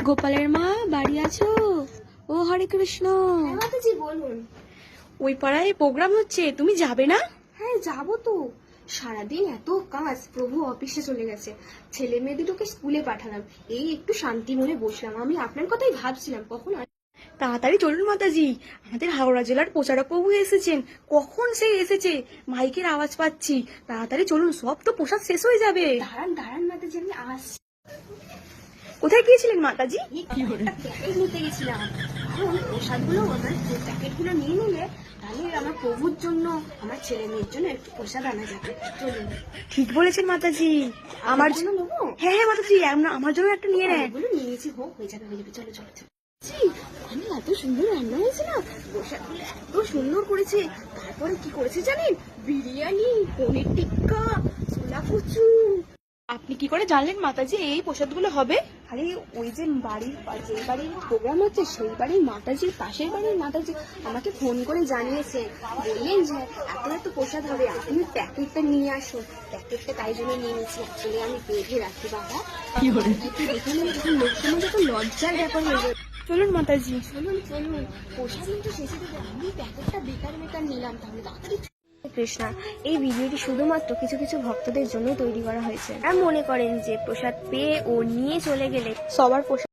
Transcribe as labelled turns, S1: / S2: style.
S1: গোপালের মা বাড়ি আছো? ও হরে কৃষ্ণ।
S2: মাতাজি বলুন।
S1: ওই পাড়ায় প্রোগ্রাম হচ্ছে, তুমি যাবে না?
S2: হ্যাঁ যাবো তো। সারাদিন এত কাজ, প্রভু অফিসে চলে গেছে, ছেলে মেয়ে দুটোকে স্কুলে পাঠালাম, এই একটু শান্তি মনে বসলাম। আমি আপনার কথাই ভাবছিলাম কখন
S1: তাড়াতাড়ি চলুন মাতাজি, আমাদের হাওড়া জেলার প্রচারক প্রভু এসেছেন। কখন সে এসেছে, মাইকের আওয়াজ পাচ্ছি। তাড়াতাড়ি চলুন, সব তো প্রসাদ শেষ হয়ে যাবে।
S2: দাঁড়ান দাঁড়ান মাতাজি, আমি আসছি।
S1: কোথায় গিয়েছিলেন মাতাজি?
S2: প্যাকেট নিতে গেছিলাম, কারণ প্রসাদগুলো আমার প্যাকেটগুলো নিয়ে নিলে তাহলে আমার প্রভুর জন্য, আমার ছেলে মেয়ের জন্য একটু প্রসাদ আনা যাবে। চলুন।
S1: ঠিক বলেছেন মাতাজি, আমার
S2: জন্য নেবো?
S1: হ্যাঁ হ্যাঁ মাতাজি, আমার জন্য একটা নিয়ে নেন।
S2: এগুলো নিয়েছি, হোক হয়ে যাবে হয়ে যাবে। চলো চলো চলো। আমি এত সুন্দর রান্না হয়েছে না, প্রসাদগুলো এত সুন্দর করেছে। তারপরে কি করেছে জানেন? বিরিয়ানি, পনির টিক্কা, ছোলা কচু।
S1: আপনি কি করে জানলেন মাতাজি এই প্রসাদগুলো হবে?
S2: আরে ওই যে যে বাড়ির প্রোগ্রাম হচ্ছে সেই বাড়ির মাতাজির, পাশের বাড়ির মাতাজি আমাকে ফোন করে জানিয়েছে, বললেন যে এত এত প্রসাদ হবে, আপনি প্যাকেটটা নিয়ে আসুন। প্যাকেটটা তাই জন্য নিয়ে নিয়েছি, অ্যাকচুয়ালি আমি বেঁধে রাখি বাবা।
S1: কি করে?
S2: দেখে নেন, তখন লোকটার মধ্যে একটা লজ্জার ব্যাপার হয়ে যাবে।
S1: চলুন মাতাজি।
S2: চলুন চলুন, প্রসাদ কিন্তু শেষে দেবে, আমি প্যাকেটটা বেকার বেকার নিলাম, তাহলে তাড়াতাড়ি। কৃষ্ণা, এই ভিডিওটি শুধুমাত্র কিছু কিছু ভক্তদের জন্য তৈরি করা হয়েছে। আর মনে করেন যে প্রসাদ পেয়ে ও নিয়ে চলে গেলে সবার প্রসাদ